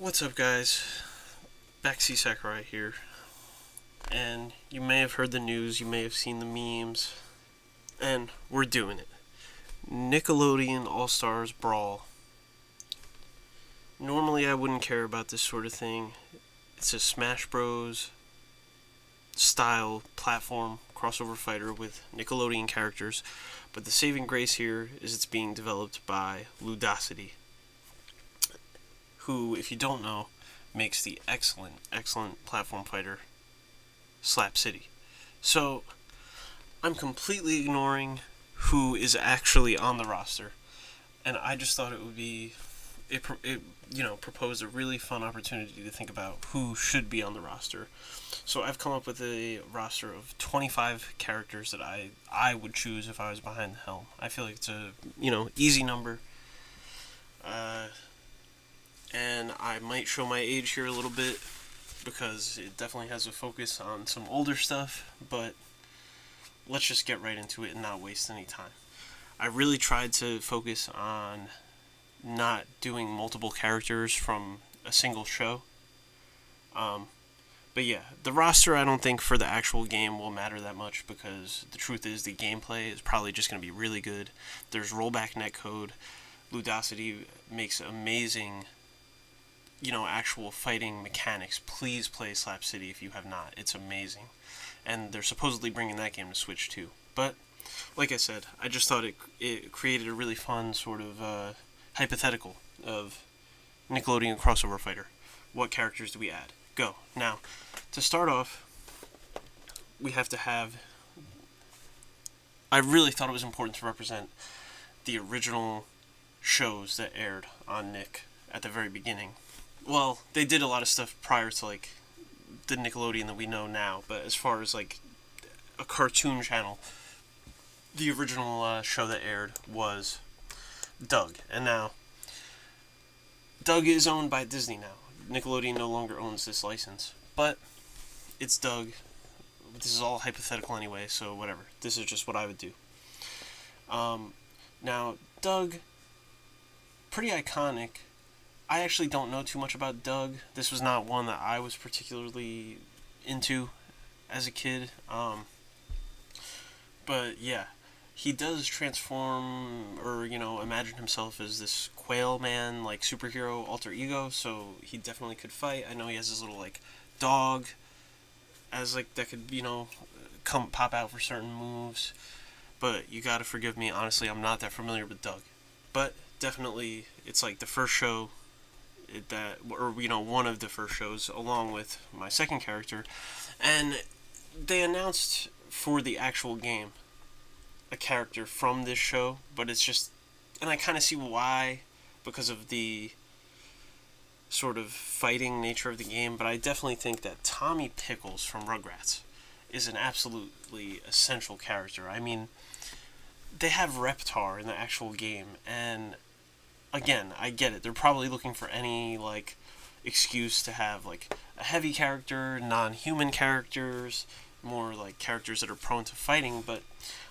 What's up, guys? Backseat Sakurai here, and you may have heard the news, you may have seen the memes, and we're doing it. Nickelodeon All-Stars Brawl. Normally I wouldn't care about this sort of thing. It's a Smash Bros. Style platform crossover fighter with Nickelodeon characters, but the saving grace here is it's being developed by Ludosity, who, if you don't know, makes the excellent platform fighter Slap City. So, I'm completely ignoring who is actually on the roster, and I just thought it would be, proposed a really fun opportunity to think about who should be on the roster. So I've come up with a roster of 25 characters that I would choose if I was behind the helm. I feel like it's a, easy number. And I might show my age here a little bit because it definitely has a focus on some older stuff, but let's just get right into it and not waste any time. I really tried to focus on not doing multiple characters from a single show. But yeah, the roster I don't think for the actual game will matter that much because the truth is the gameplay is probably just going to be really good. There's rollback netcode. Ludosity makes amazing actual fighting mechanics. Please play Slap City if you have not. It's amazing. And they're supposedly bringing that game to Switch too. But, like I said, I just thought it created a really fun sort of hypothetical of Nickelodeon crossover fighter. What characters do we add? Go. Now, to start off, we have to have... I really thought it was important to represent the original shows that aired on Nick at the very beginning. Well, they did a lot of stuff prior to, the Nickelodeon that we know now, but as far as, a cartoon channel, the original show that aired was Doug. And now, Doug is owned by Disney now. Nickelodeon no longer owns this license, but it's Doug. This is all hypothetical anyway, so whatever. This is just what I would do. Now, Doug, pretty iconic. I actually don't know too much about Doug. This was not one that I was particularly into as a kid. But yeah, he does transform or, imagine himself as this quail man, superhero alter ego, so he definitely could fight. I know he has this little, dog as, that could, come pop out for certain moves. But you gotta forgive me, honestly, I'm not that familiar with Doug. But definitely, it's the first show one of the first shows, along with my second character, and they announced for the actual game a character from this show, but it's just, and I kind of see why, because of the sort of fighting nature of the game, but I definitely think that Tommy Pickles from Rugrats is an absolutely essential character. I mean, they have Reptar in the actual game, and again, I get it. They're probably looking for any, excuse to have, a heavy character, non-human characters, more, characters that are prone to fighting, but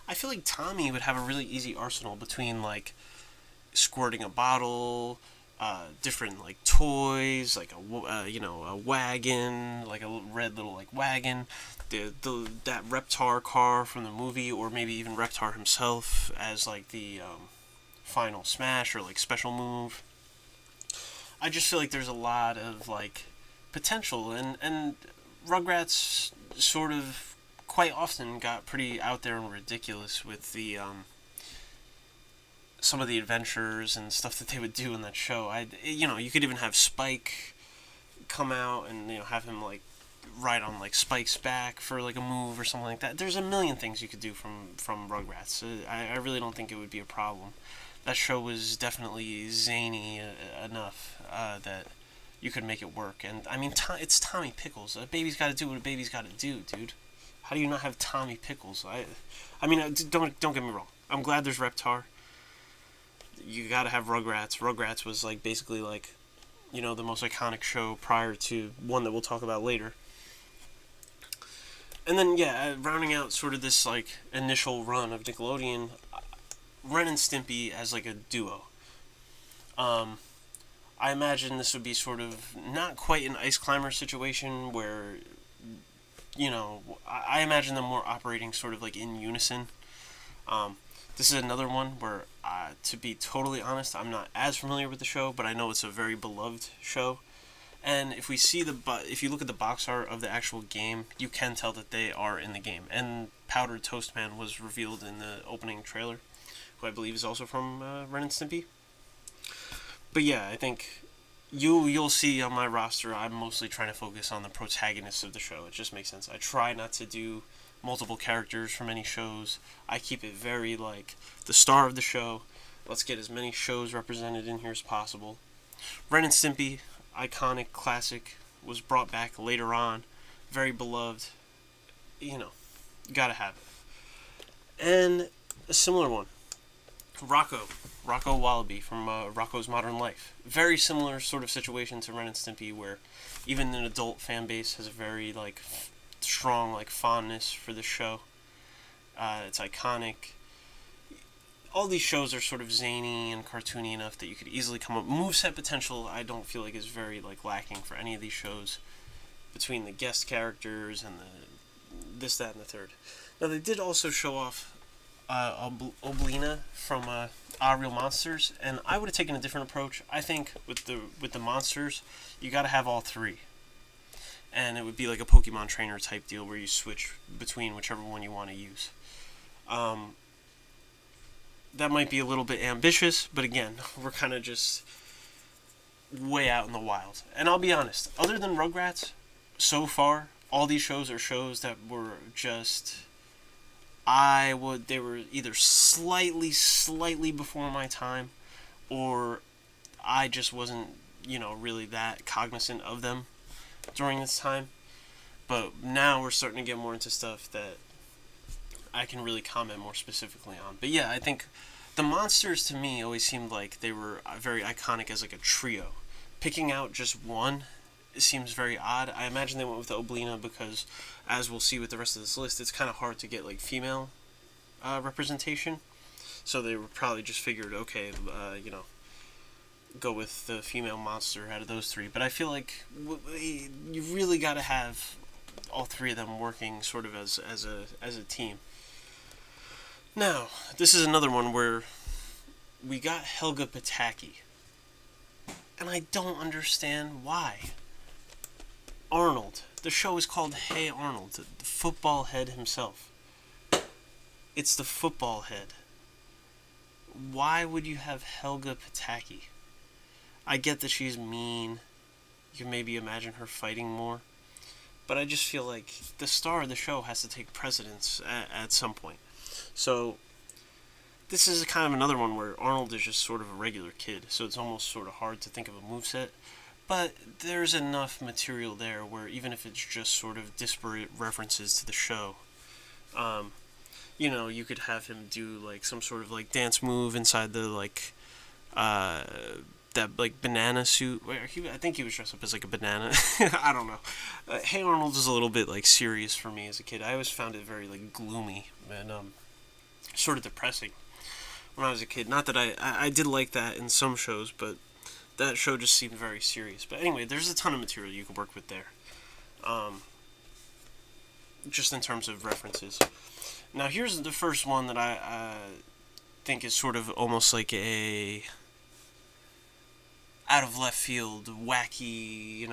I feel like Tommy would have a really easy arsenal between, squirting a bottle, different, toys, a wagon, a red little, wagon, that Reptar car from the movie, or maybe even Reptar himself as, the, final smash or special move. I just feel like there's a lot of potential, and Rugrats sort of quite often got pretty out there and ridiculous with the some of the adventures and stuff that they would do in that show. You could even have Spike come out and have him ride on Spike's back for a move or something like that. There's a million things you could do from Rugrats. I really don't think it would be a problem. That show was definitely zany enough that you could make it work. And, I mean, it's Tommy Pickles. A baby's got to do what a baby's got to do, dude. How do you not have Tommy Pickles? I mean, don't get me wrong. I'm glad there's Reptar. You got to have Rugrats. Rugrats was, basically, the most iconic show prior to one that we'll talk about later. And then, yeah, rounding out sort of this, initial run of Nickelodeon, Ren and Stimpy as, a duo. I imagine this would be sort of not quite an ice climber situation where, I imagine them more operating sort of like in unison. This is another one where, to be totally honest, I'm not as familiar with the show, but I know it's a very beloved show. And if you look at the box art of the actual game, you can tell that they are in the game. And Powdered Toast Man was revealed in the opening trailer, who I believe is also from Ren and Stimpy. But yeah, I think you'll see on my roster, I'm mostly trying to focus on the protagonists of the show. It just makes sense. I try not to do multiple characters from any shows. I keep it very like the star of the show. Let's get as many shows represented in here as possible. Ren and Stimpy, iconic classic, was brought back later on. Very beloved. Gotta have it. And a similar one, Rocco Wallaby from Rocco's Modern Life. Very similar sort of situation to Ren and Stimpy, where even an adult fan base has a very strong fondness for the show. It's iconic. All these shows are sort of zany and cartoony enough that you could easily come up. Moveset potential, I don't feel like is very lacking for any of these shows, between the guest characters and the this, that, and the third. Now they did also show off Oblina from Real Monsters, and I would have taken a different approach. I think with the monsters, you got to have all three, and it would be like a Pokemon trainer type deal where you switch between whichever one you want to use. That might be a little bit ambitious, but again, we're kind of just way out in the wild. And I'll be honest, other than Rugrats, so far, all these shows are shows that were just, they were either slightly before my time, or I just wasn't, really that cognizant of them during this time. But now we're starting to get more into stuff that I can really comment more specifically on. But yeah, I think the monsters to me always seemed like they were very iconic as a trio. Picking out just one seems very odd. I imagine they went with the Oblina because, as we'll see with the rest of this list, it's kind of hard to get female representation. So they were probably just figured, okay, go with the female monster out of those three. But I feel like you really got to have all three of them working sort of as a team. Now, this is another one where we got Helga Pataki, and I don't understand why. Arnold. The show is called Hey Arnold, the football head himself. It's the football head. Why would you have Helga Pataki? I get that she's mean. You can maybe imagine her fighting more. But I just feel like the star of the show has to take precedence at some point. So, this is kind of another one where Arnold is just sort of a regular kid, so it's almost sort of hard to think of a moveset. But there's enough material there where even if it's just sort of disparate references to the show, you could have him do some sort of dance move inside the that banana suit. Where I think he was dressed up as a banana. I don't know. Hey Arnold is a little bit serious for me as a kid. I always found it very gloomy and sort of depressing when I was a kid. Not that I did like that in some shows, but that show just seemed very serious. But anyway, there's a ton of material you can work with there. Just in terms of references. Now here's the first one that I think is sort of almost like a out of left field, wacky,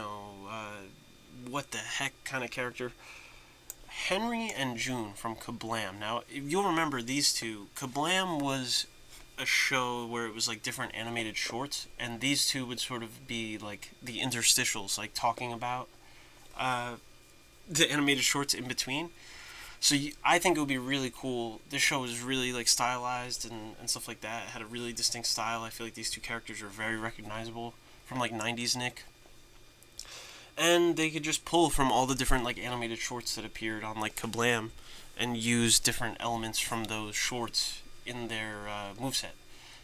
what the heck kind of character. Henry and June from Kablam. Now, if you'll remember these two, Kablam was a show where it was different animated shorts, and these two would sort of be the interstitials, talking about the animated shorts in between. So I think it would be really cool. This show was really stylized and stuff like that. It had a really distinct style. I feel like these two characters are very recognizable from 90s Nick. And they could just pull from all the different animated shorts that appeared on Kablam and use different elements from those shorts in their moveset.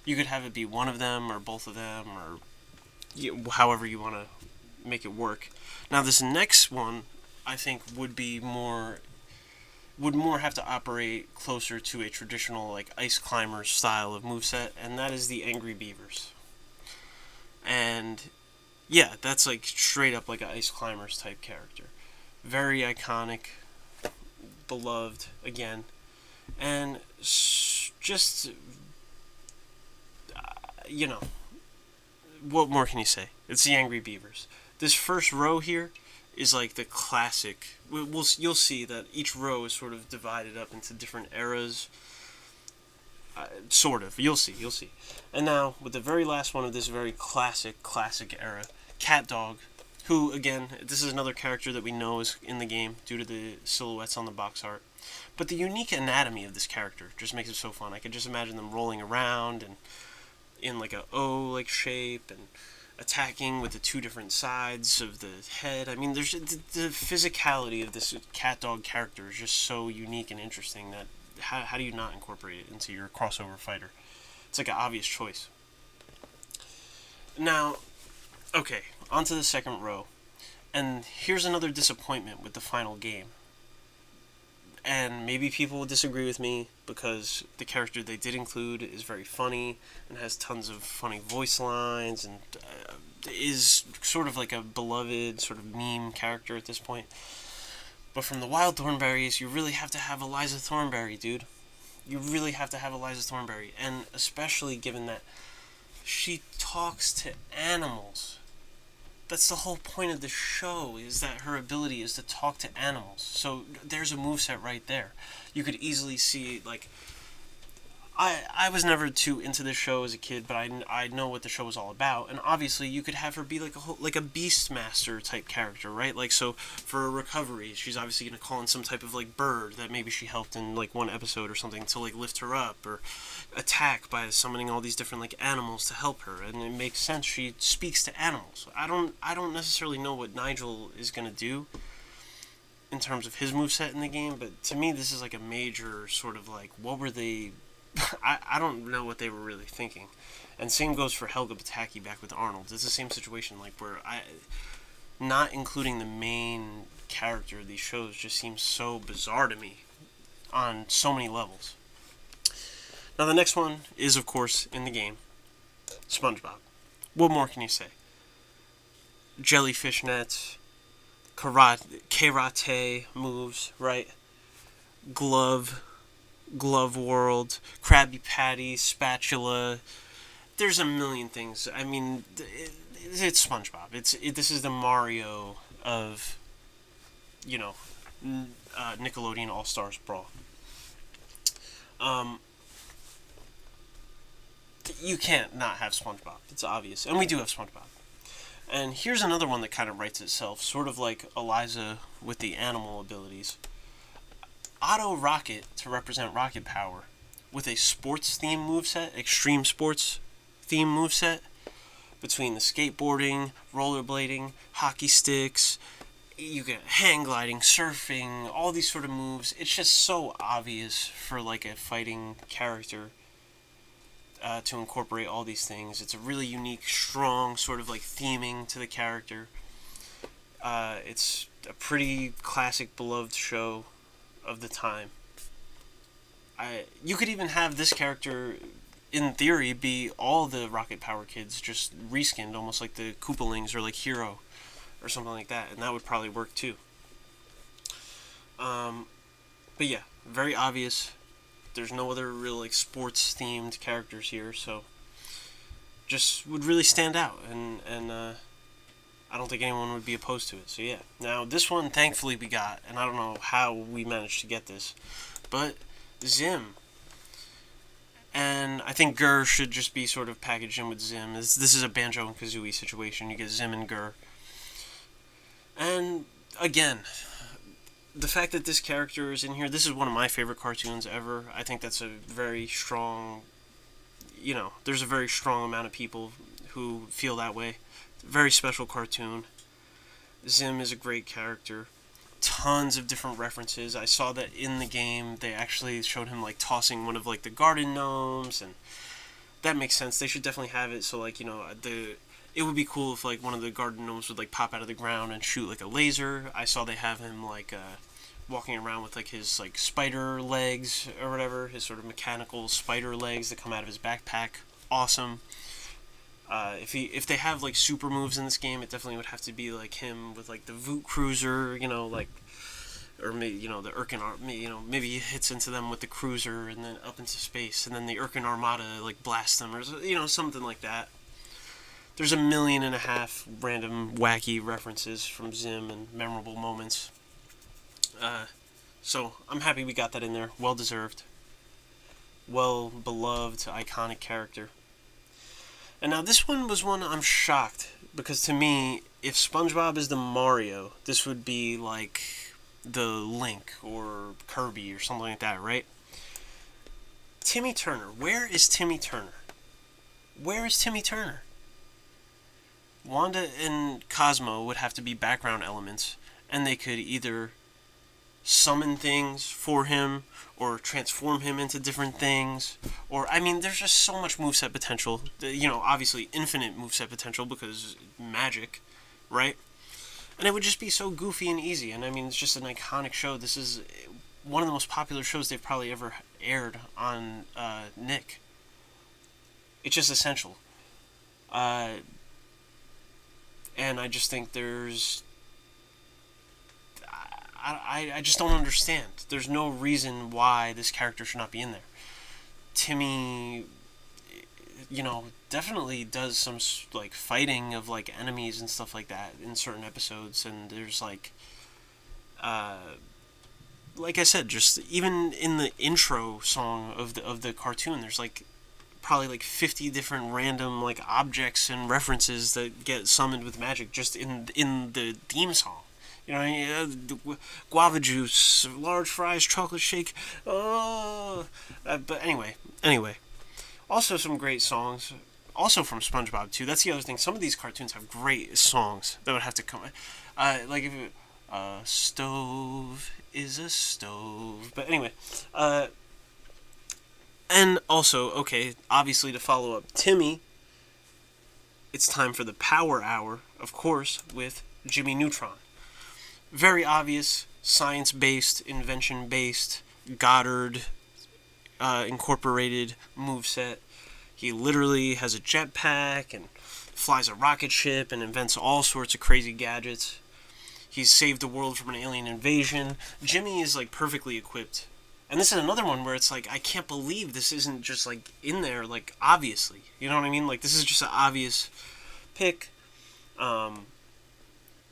You could have it be one of them or both of them or however you want to make it work. Now this next one I think would more have to operate closer to a traditional ice climber style of moveset, and that is the Angry Beavers. And yeah, that's like straight up like an Ice Climbers type character. Very iconic, beloved again, and just you know, what more can you say? It's the Angry Beavers. This first row here is like the classic. You'll see that each row is sort of divided up into different eras. Sort of. You'll see. You'll see. And now with the very last one of this very classic era, Cat Dog, who again, this is another character that we know is in the game due to the silhouettes on the box art. But the unique anatomy of this character just makes it so fun. I could just imagine them rolling around and in like a O-like shape and attacking with the two different sides of the head. I mean, there's the physicality of this Cat Dog character is just so unique and interesting that how do you not incorporate it into your crossover fighter? It's like an obvious choice. Now, okay, onto the second row. And here's another disappointment with the final game. And maybe people will disagree with me because the character they did include is very funny and has tons of funny voice lines and is sort of like a beloved sort of meme character at this point. But from the Wild Thornberrys, you really have to have Eliza Thornberry, dude. You really have to have Eliza Thornberry. And especially given that she talks to animals. That's the whole point of the show, is that her ability is to talk to animals. So there's a moveset right there. You could easily see, like, I was never too into this show as a kid, but I know what the show was all about, and obviously you could have her be like a Beastmaster type character, right? Like, so for a recovery, she's obviously going to call in some type of like bird that maybe she helped in like one episode or something to like lift her up, or attack by summoning all these different like animals to help her, and it makes sense. She speaks to animals. I don't necessarily know what Nigel is going to do in terms of his moveset in the game, but to me this is like a major sort of like, what were they... I don't know what they were really thinking. And same goes for Helga Pataki back with Arnold. It's the same situation, like, where not including the main character of these shows just seems so bizarre to me on so many levels. Now the next one is, of course, in the game, SpongeBob. What more can you say? Jellyfish nets, karate moves, right? Glove World, Krabby Patty, Spatula. There's a million things. I mean, it's SpongeBob. This is the Mario of, Nickelodeon All Stars Brawl. You can't not have SpongeBob. It's obvious, and we do have SpongeBob. And here's another one that kind of writes itself, sort of like Eliza with the animal abilities. Auto Rocket to represent rocket power with a sports theme moveset, extreme sports theme moveset, between the skateboarding, rollerblading, hockey sticks, you get hang gliding, surfing, all these sort of moves. It's just so obvious for like a fighting character to incorporate all these things. It's a really unique, strong sort of like theming to the character. It's a pretty classic, beloved show of the time. You could even have this character, in theory, be all the Rocket Power kids just reskinned, almost like the Koopalings or like Hero or something like that, and that would probably work too. But yeah, very obvious. There's no other real like sports themed characters here, so just would really stand out, and I don't think anyone would be opposed to it. So yeah. Now this one, thankfully, we got, and I don't know how we managed to get this, but Zim. And I think Gur should just be sort of packaged in with Zim. This is a Banjo and Kazooie situation. You get Zim and Gur. And again, the fact that this character is in here, this is one of my favorite cartoons ever. I think that's a very strong, there's a very strong amount of people who feel that way. Very special cartoon. Zim is a great character. Tons of different references. I saw that in the game they actually showed him like tossing one of like the garden gnomes, and that makes sense. They should definitely have it so like, it would be cool if like one of the garden gnomes would like pop out of the ground and shoot like a laser. I saw they have him like walking around with like his like spider legs or whatever, his sort of mechanical spider legs that come out of his backpack. Awesome. If they have like super moves in this game, it definitely would have to be like him with like the Voot Cruiser, like, or maybe the Urkin, maybe he hits into them with the cruiser and then up into space, and then the Urkin Armada like blasts them, or something like that. There's 1.5 million random wacky references from Zim and memorable moments. So I'm happy we got that in there. Well deserved. Well beloved, iconic character. And now this one was one I'm shocked, because to me, if SpongeBob is the Mario, this would be like the Link or Kirby or something like that, right? Timmy Turner. Where is Timmy Turner? Where is Timmy Turner? Wanda and Cosmo would have to be background elements, and they could either summon things for him or transform him into different things, or there's just so much moveset potential. Obviously infinite moveset potential because magic, right? And it would just be so goofy and easy. And it's just an iconic show. This is one of the most popular shows they've probably ever aired on Nick. It's just essential. And I just think there's... I just don't understand. There's no reason why this character should not be in there. Timmy, definitely does some, like, fighting of, like, enemies and stuff like that in certain episodes. And there's, like I said, just even in the intro song of the cartoon, there's, like, probably like 50 different random like objects and references that get summoned with magic just in the theme song. Guava juice, large fries, chocolate shake. Oh, but anyway. Also some great songs. Also from SpongeBob too. That's the other thing. Some of these cartoons have great songs that would have to come. Like if a stove is a stove. But anyway. And also, okay, obviously to follow up Timmy, it's time for the Power Hour, of course, with Jimmy Neutron. Very obvious, science-based, invention-based, Goddard incorporated moveset. He literally has a jetpack and flies a rocket ship and invents all sorts of crazy gadgets. He's saved the world from an alien invasion. Jimmy is like perfectly equipped. And this is another one where it's like, I can't believe this isn't just like in there, like obviously. You know what I mean? Like this is just an obvious pick.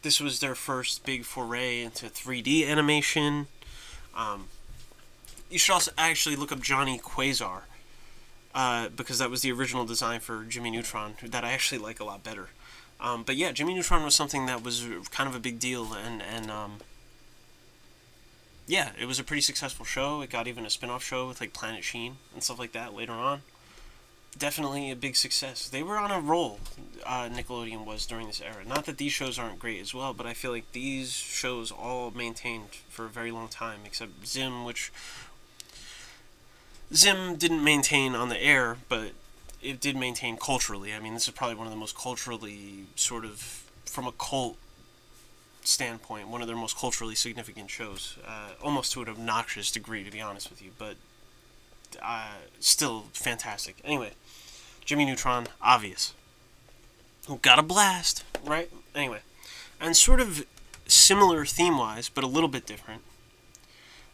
This was their first big foray into 3D animation. You should also actually look up Johnny Quasar, because that was the original design for Jimmy Neutron, that I actually like a lot better. But yeah, Jimmy Neutron was something that was kind of a big deal, and yeah, it was a pretty successful show. It got even a spin-off show with like Planet Sheen and stuff like that later on. Definitely a big success. They were on a roll, Nickelodeon was during this era. Not that these shows aren't great as well, but I feel like these shows all maintained for a very long time, except Zim, which Zim didn't maintain on the air, but it did maintain culturally. This is probably one of the most culturally, sort of, from a cult standpoint, one of their most culturally significant shows. Almost to an obnoxious degree, to be honest with you, but still fantastic. Anyway, Jimmy Neutron, obvious. Got a blast, right? Anyway, and sort of similar theme-wise, but a little bit different,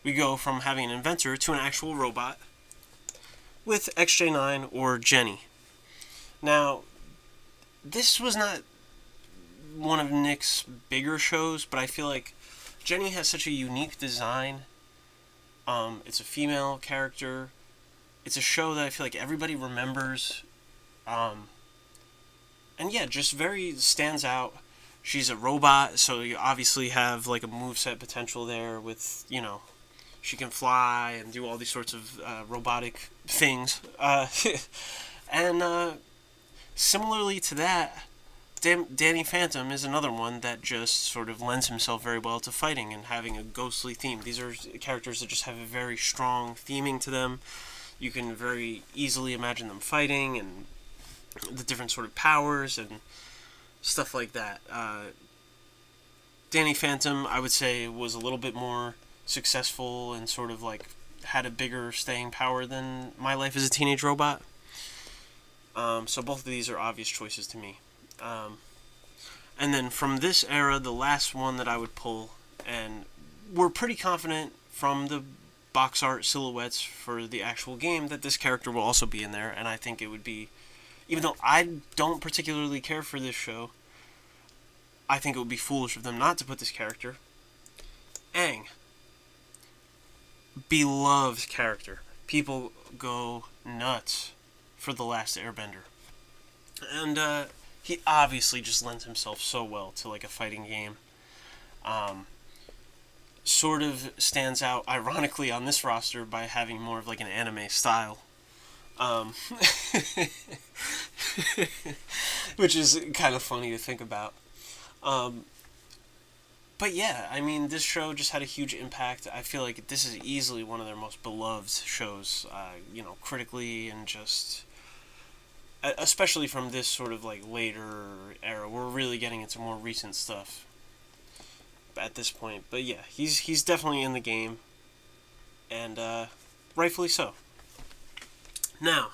we go from having an inventor to an actual robot with XJ9 or Jenny. Now, this was not one of Nick's bigger shows, but I feel like Jenny has such a unique design. It's a female character. It's a show that I feel like everybody remembers. And yeah, just very stands out. She's a robot, so you obviously have like a moveset potential there with, she can fly and do all these sorts of robotic things. And similarly to that, Danny Phantom is another one that just sort of lends himself very well to fighting and having a ghostly theme. These are characters that just have a very strong theming to them. You can very easily imagine them fighting and the different sort of powers and stuff like that. Danny Phantom, I would say, was a little bit more successful and sort of like had a bigger staying power than My Life as a Teenage Robot. So both of these are obvious choices to me. And then from this era, the last one that I would pull, and we're pretty confident from the box art silhouettes for the actual game that this character will also be in there, and I think it would be, even though I don't particularly care for this show, I think it would be foolish of them not to put this character. Aang. Beloved character. People go nuts for The Last Airbender. And he obviously just lends himself so well to like a fighting game. Sort of stands out ironically on this roster by having more of like an anime style. Which is kind of funny to think about. But yeah, I mean, this show just had a huge impact. I feel like this is easily one of their most beloved shows, critically and just, especially from this sort of like later era. We're really getting into more recent stuff at this point. But yeah, he's definitely in the game, and rightfully so. Now,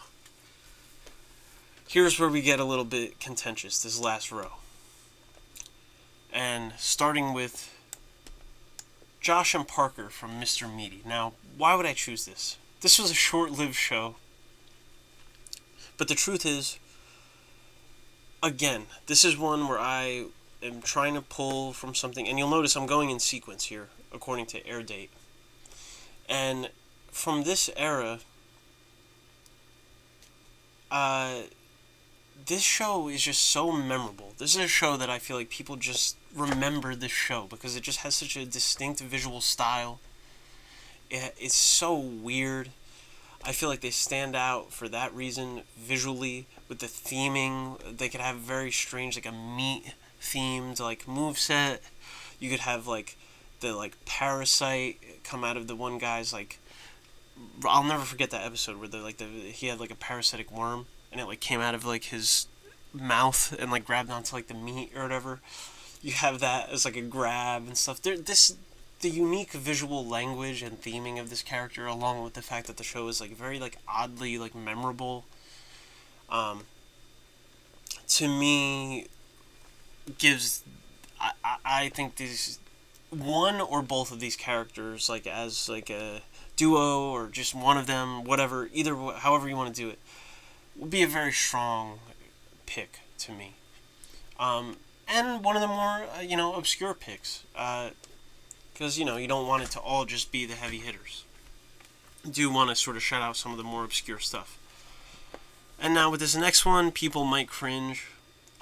here's where we get a little bit contentious, this last row. And starting with Josh and Parker from Mr. Meaty. Now, why would I choose this? This was a short-lived show. But the truth is, again, this is one where I am trying to pull from something, and you'll notice I'm going in sequence here, according to air date. And from this era, this show is just so memorable. This is a show that I feel like people just remember this show because it just has such a distinct visual style. It's so weird. I feel like they stand out for that reason visually with the theming. They could have very strange, like a meat themed like moveset. You could have like the like parasite come out of the one guy's like. I'll never forget that episode where he had like a parasitic worm and it like came out of like his mouth and like grabbed onto like the meat or whatever. You have that as like a grab and stuff. The unique visual language and theming of this character, along with the fact that the show is like very like oddly like memorable, to me gives I think these one or both of these characters like as like a duo or just one of them, whatever, either however you want to do it, would be a very strong pick to me. And one of the more obscure picks, because you don't want it to all just be the heavy hitters. You do want to sort of shout out some of the more obscure stuff. And now with this next one, people might cringe.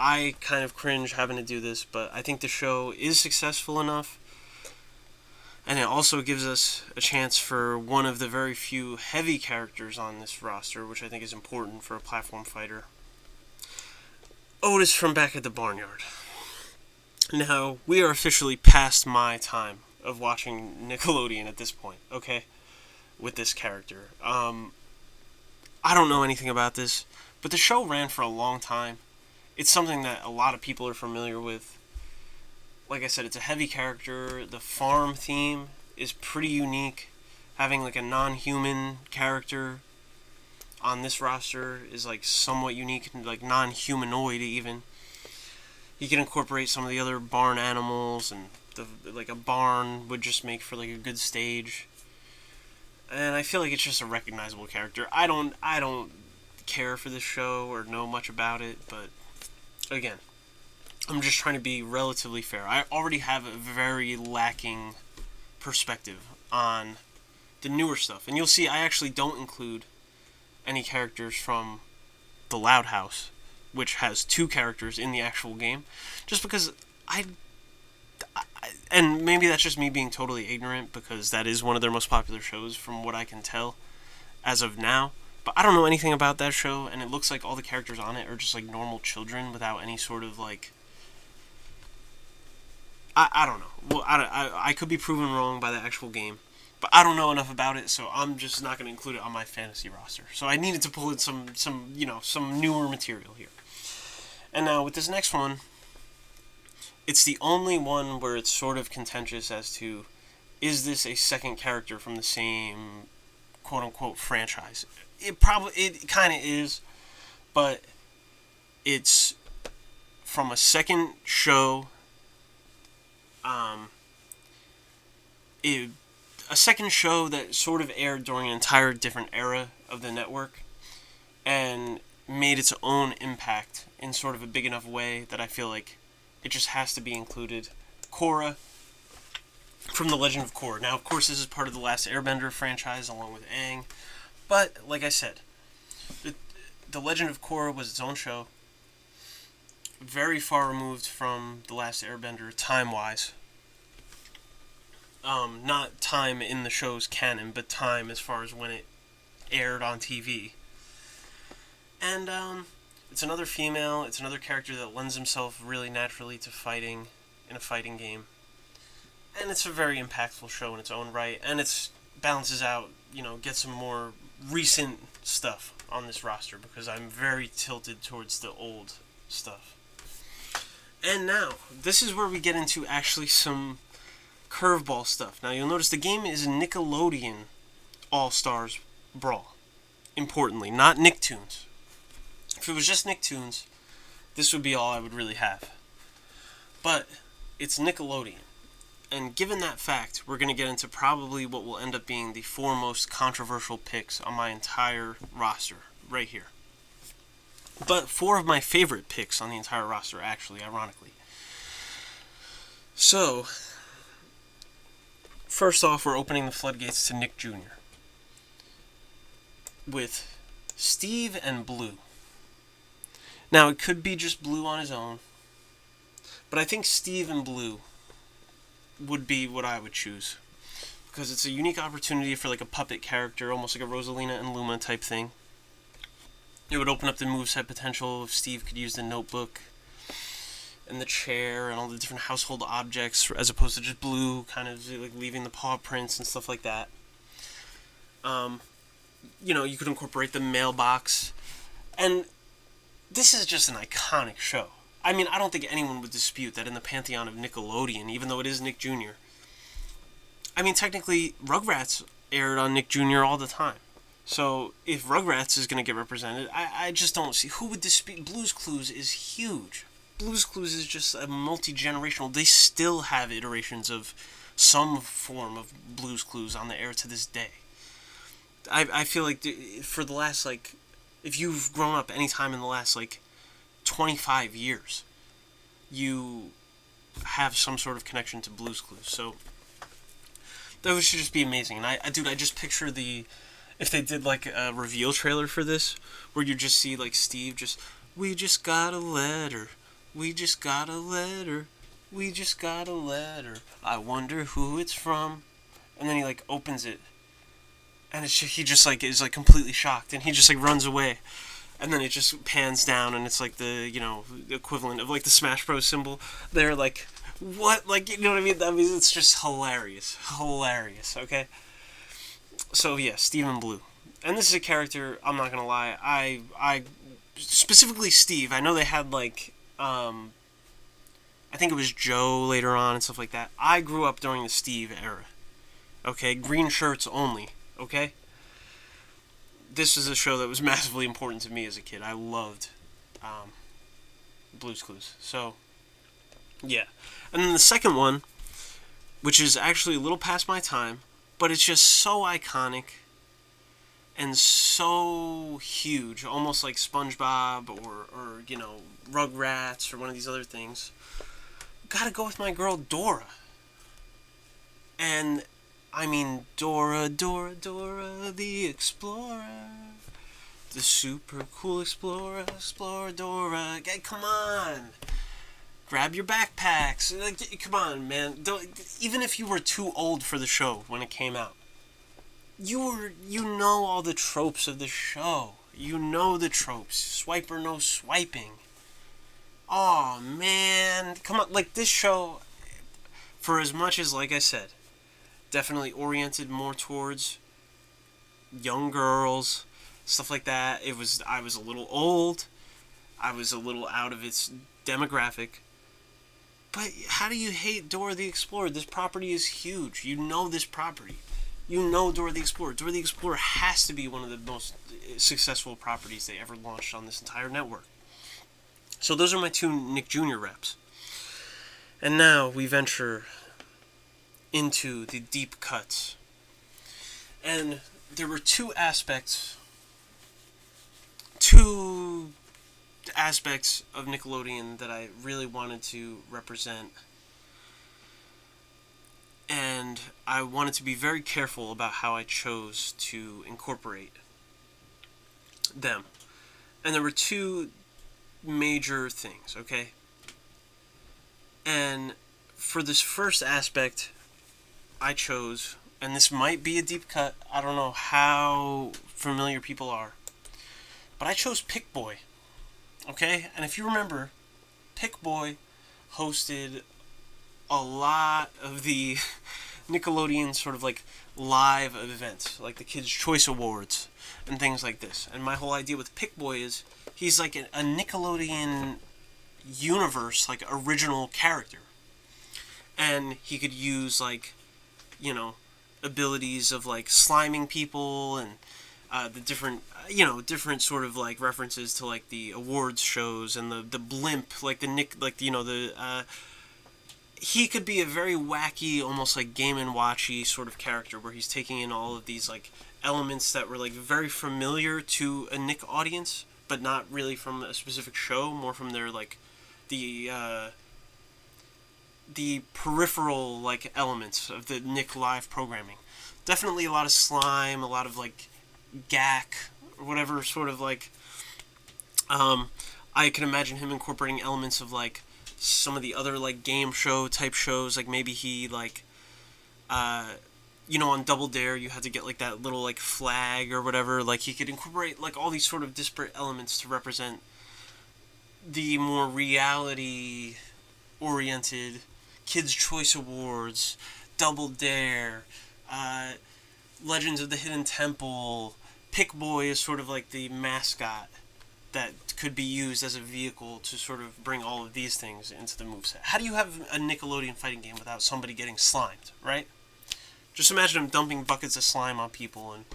I kind of cringe having to do this, but I think the show is successful enough. And it also gives us a chance for one of the very few heavy characters on this roster, which I think is important for a platform fighter. Otis from Back at the Barnyard. Now, we are officially past my time of watching Nickelodeon at this point, okay? With this character. I don't know anything about this, but the show ran for a long time. It's something that a lot of people are familiar with. Like I said, it's a heavy character. The farm theme is pretty unique. Having like a non-human character on this roster is like somewhat unique, like non-humanoid even. You can incorporate some of the other barn animals, and like a barn would just make for like a good stage. And I feel like it's just a recognizable character. I don't care for this show or know much about it, but again, I'm just trying to be relatively fair. I already have a very lacking perspective on the newer stuff. And you'll see I actually don't include any characters from the Loud House, which has 2 characters in the actual game, just because and maybe that's just me being totally ignorant, because that is one of their most popular shows from what I can tell as of now. But I don't know anything about that show, and it looks like all the characters on it are just like normal children without any sort of like... I don't know. Well, I could be proven wrong by the actual game, but I don't know enough about it, so I'm just not going to include it on my fantasy roster. So I needed to pull in some newer material here. And now with this next one, it's the only one where it's sort of contentious as to, is this a second character from the same quote-unquote franchise? It kind of is, but It's from a second show, um, a second show that sort of aired during an entire different era of the network, and made its own impact in sort of a big enough way that I feel like it just has to be included. Korra from The Legend of Korra. Now, of course, this is part of the Last Airbender franchise along with Aang, but like I said, the Legend of Korra was its own show, very far removed from The Last Airbender time-wise. Not time in the show's canon, but time as far as when it aired on TV. And it's another female, it's another character that lends himself really naturally to fighting in a fighting game. And it's a very impactful show in its own right, and it balances out, gets some more recent stuff on this roster, because I'm very tilted towards the old stuff. And now, this is where we get into actually some curveball stuff. Now, you'll notice the game is Nickelodeon All-Stars Brawl. Importantly, not Nicktoons. If it was just Nicktoons, this would be all I would really have. But it's Nickelodeon. And given that fact, we're going to get into probably what will end up being the 4 most controversial picks on my entire roster, right here. But 4 of my favorite picks on the entire roster, actually, ironically. So, first off, we're opening the floodgates to Nick Jr. with Steve and Blue. Now, it could be just Blue on his own, but I think Steve and Blue would be what I would choose, because it's a unique opportunity for like a puppet character, almost like a Rosalina and Luma type thing. It would open up the moveset potential if Steve could use the notebook and the chair and all the different household objects, as opposed to just Blue kind of like leaving the paw prints and stuff like that. You could incorporate the mailbox, and this is just an iconic show. I mean, I don't think anyone would dispute that in the pantheon of Nickelodeon, even though it is Nick Jr. I mean, technically, Rugrats aired on Nick Jr. all the time. So, if Rugrats is going to get represented, I just don't see who would dispute. Blue's Clues is huge. Blue's Clues is just a multi-generational. They still have iterations of some form of Blue's Clues on the air to this day. I feel like for the last, if you've grown up any time in the last, 25 years, you have some sort of connection to Blue's Clues. So that should just be amazing. And I just picture if they did a reveal trailer for this, where you just see Steve we just got a letter, we just got a letter, we just got a letter, I wonder who it's from, and then he opens it, and he just is completely shocked, and he just runs away. And then it just pans down, and it's the equivalent of the Smash Bros symbol. They're what? You know what I mean? That means it's just hilarious. Hilarious, okay? So, yeah, Steve and Blue. And this is a character, I'm not gonna lie, I specifically Steve, I know they had, I think it was Joe later on and stuff like that. I grew up during the Steve era, okay? Green shirts only, okay? This is a show that was massively important to me as a kid. I loved Blue's Clues. So, yeah. And then the second one, which is actually a little past my time, but it's just so iconic and so huge, almost like SpongeBob or Rugrats or one of these other things. Gotta go with my girl Dora. And I mean, Dora, Dora, Dora the Explorer. The super cool explorer, Explorer Dora. Come on. Grab your backpacks. Come on, man. Even if you were too old for the show when it came out, you know all the tropes of the show. You know the tropes. Swiper, no swiping. Oh man. Come on. This show, for as much as, like I said, definitely oriented more towards young girls, stuff like that. I was a little old. I was a little out of its demographic. But how do you hate Dora the Explorer? This property is huge. You know this property. You know Dora the Explorer. Dora the Explorer has to be one of the most successful properties they ever launched on this entire network. So those are my two Nick Jr. reps. And now we venture into the deep cuts. And there were two aspects of Nickelodeon that I really wanted to represent. And I wanted to be very careful about how I chose to incorporate them. And there were two major things, okay? And for this first aspect, I chose, and this might be a deep cut, I don't know how familiar people are, but I chose Pick Boy, okay? And if you remember, Pick Boy hosted a lot of the Nickelodeon sort of like live events, like the Kids' Choice Awards and things like this. And my whole idea with Pick Boy is he's like a Nickelodeon universe, like original character. And he could use like, you know, abilities of like sliming people and the different, different sort of like references to like the awards shows and the blimp, like the Nick, like, he could be a very wacky, almost like Game & Watchy sort of character where he's taking in all of these like elements that were like very familiar to a Nick audience, but not really from a specific show, more from their like the peripheral like elements of the Nick live programming. Definitely a lot of slime, a lot of like gack or whatever sort of like. I can imagine him incorporating elements of like some of the other like game show type shows, like maybe he like on Double Dare you had to get like that little like flag or whatever, like he could incorporate like all these sort of disparate elements to represent the more reality oriented Kids' Choice Awards, Double Dare, Legends of the Hidden Temple. Pick Boy is sort of like the mascot that could be used as a vehicle to sort of bring all of these things into the moveset. How do you have a Nickelodeon fighting game without somebody getting slimed, right? Just imagine him dumping buckets of slime on people, and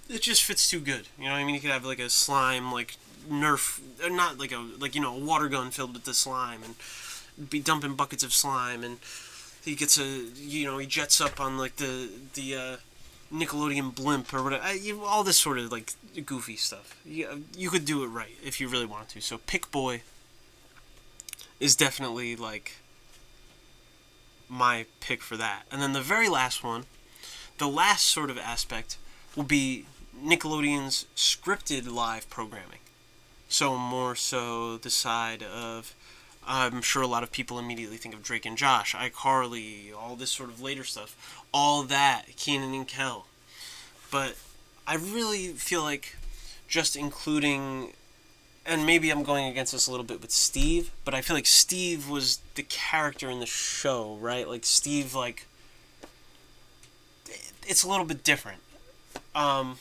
it just fits too good. You know what I mean? You could have like a slime, like Nerf, not like a water gun filled with the slime, and be dumping buckets of slime, and he gets he jets up on like the Nickelodeon blimp or whatever. All this sort of like goofy stuff. You could do it right if you really wanted to. So Pick Boy is definitely like my pick for that. And then the very last one, the last sort of aspect, will be Nickelodeon's scripted live programming. So more so the side of, I'm sure a lot of people immediately think of Drake and Josh, iCarly, all this sort of later stuff. All that, Kenan and Kel. But I really feel like just including, and maybe I'm going against this a little bit with Steve, but I feel like Steve was the character in the show, right? Like Steve, like, it's a little bit different. And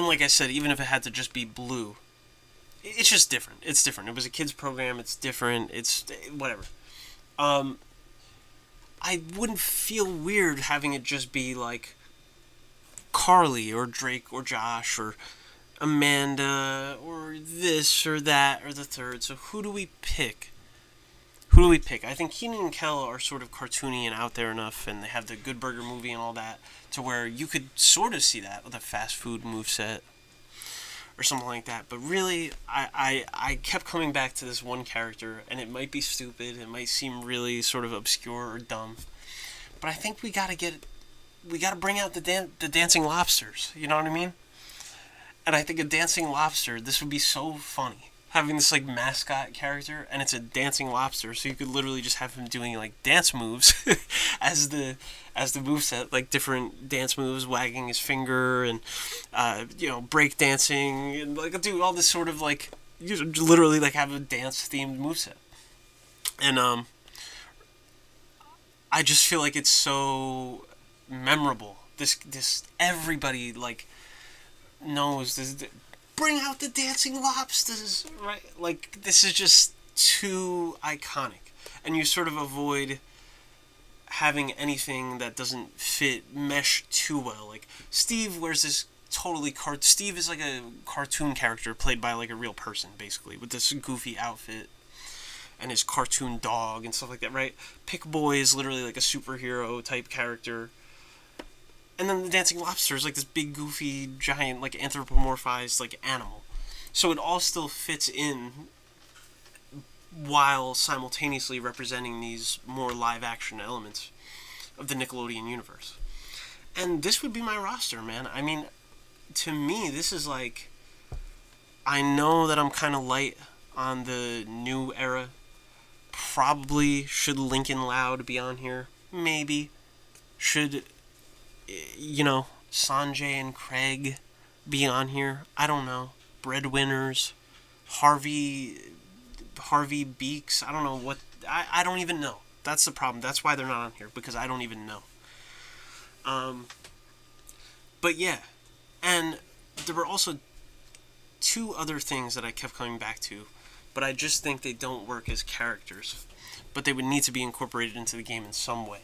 like I said, even if it had to just be blue, it's just different. It's different. It was a kids program. It's different. It's whatever. I wouldn't feel weird having it just be like Carly or Drake or Josh or Amanda or this or that or the third. So who do we pick? I think Kenan and Kel are sort of cartoony and out there enough, and they have the Good Burger movie and all that, to where you could sort of see that with a fast food moveset or something like that. But really, I kept coming back to this one character, and it might be stupid, it might seem really sort of obscure or dumb, but I think we gotta bring out the dancing lobsters, you know what I mean? And I think a dancing lobster, this would be so funny. Having this like mascot character, and it's a dancing lobster, so you could literally just have him doing like dance moves as the moveset, like different dance moves, wagging his finger and break dancing, and like do all this sort of like, you literally like have a dance themed moveset. And I just feel like it's so memorable. This everybody like knows this. Bring out the dancing lobsters, right? Like, this is just too iconic. And you sort of avoid having anything that doesn't mesh too well. Like, Steve wears this totally Steve is like a cartoon character played by like a real person, basically, with this goofy outfit and his cartoon dog and stuff like that, right? Pick-Boy is literally like a superhero type character. And then the Dancing Lobster is like this big, goofy, giant, like anthropomorphized like animal. So it all still fits in while simultaneously representing these more live-action elements of the Nickelodeon universe. And this would be my roster, man. I mean, to me, this is like... I know that I'm kind of light on the new era. Probably should Lincoln Loud be on here? Maybe. Should, Sanjay and Craig be on here? I don't know. Breadwinners. Harvey Beaks. I don't know what... I don't even know. That's the problem. That's why they're not on here, because I don't even know. But yeah. And there were also two other things that I kept coming back to, but I just think they don't work as characters. But they would need to be incorporated into the game in some way.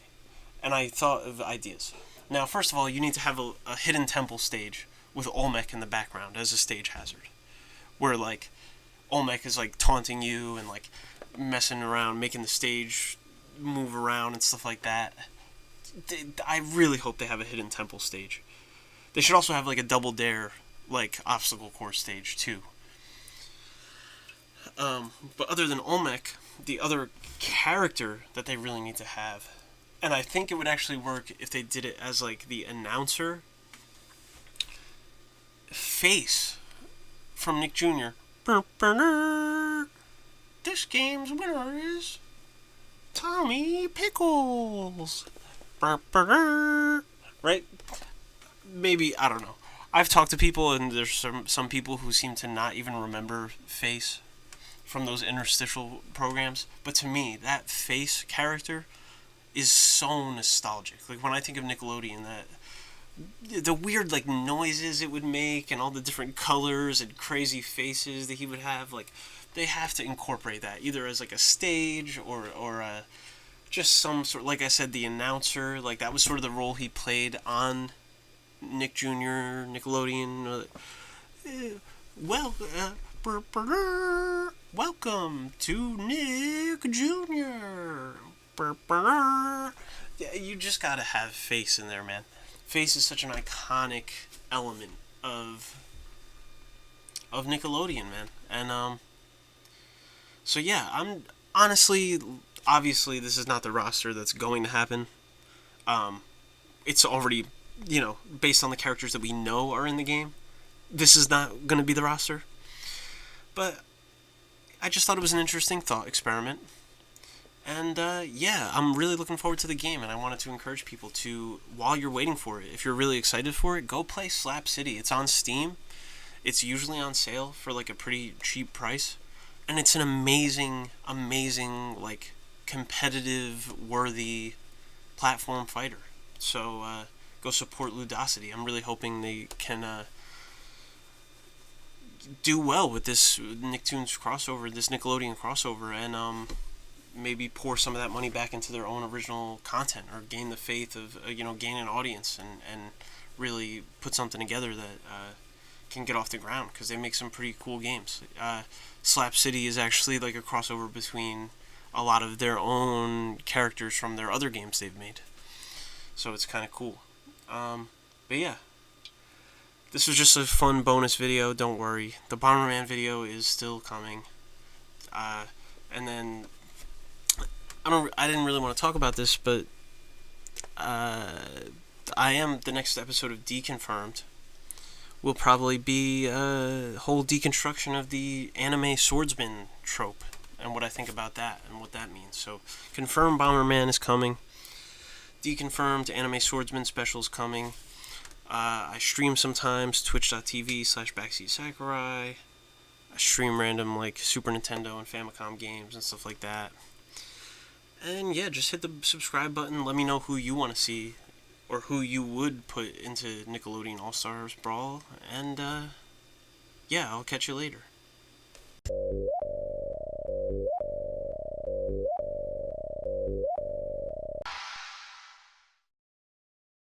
And I thought of ideas. Now, first of all, you need to have a hidden temple stage with Olmec in the background as a stage hazard. Where, like, Olmec is, like, taunting you and, like, messing around, making the stage move around and stuff like that. I really hope they have a hidden temple stage. They should also have, like, a Double Dare, like, obstacle course stage, too. But other than Olmec, the other character that they really need to have, and I think it would actually work if they did it as, like, the announcer, Face from Nick Jr. This game's winner is Tommy Pickles. Right? Maybe, I don't know. I've talked to people, and there's some people who seem to not even remember Face from those interstitial programs. But to me, that Face character is so nostalgic. Like, when I think of Nickelodeon, the weird, like, noises it would make and all the different colors and crazy faces that he would have, like, they have to incorporate that either as, like, a stage or just some sort, like I said, the announcer. Like, that was sort of the role he played on Nick Jr., Nickelodeon. Welcome to Nick Jr. Yeah, you just gotta have Face in there, man. Face is such an iconic element of Nickelodeon, man. And so yeah, I'm honestly, obviously, this is not the roster that's going to happen. It's already, based on the characters that we know are in the game. This is not going to be the roster. But I just thought it was an interesting thought experiment. And yeah, I'm really looking forward to the game, and I wanted to encourage people to, while you're waiting for it, if you're really excited for it, go play Slap City. It's on Steam. It's usually on sale for like a pretty cheap price. And it's an amazing, like, competitive, worthy platform fighter. So go support Ludosity. I'm really hoping they can do well with this Nicktoons crossover, this Nickelodeon crossover, and maybe pour some of that money back into their own original content, or gain the faith of, gain an audience and really put something together that can get off the ground, because they make some pretty cool games. Slap City is actually like a crossover between a lot of their own characters from their other games they've made. So it's kind of cool. But yeah. This was just a fun bonus video, don't worry. The Bomberman video is still coming. And then I didn't really want to talk about this, but the next episode of Deconfirmed will probably be a whole deconstruction of the anime swordsman trope and what I think about that and what that means. So, confirmed Bomberman is coming. Deconfirmed anime swordsman special is coming. I stream sometimes, twitch.tv/Backseat Sakurai. I stream random, like, Super Nintendo and Famicom games and stuff like that. And yeah, just hit the subscribe button. Let me know who you want to see, or who you would put into Nickelodeon All-Stars Brawl. And yeah, I'll catch you later.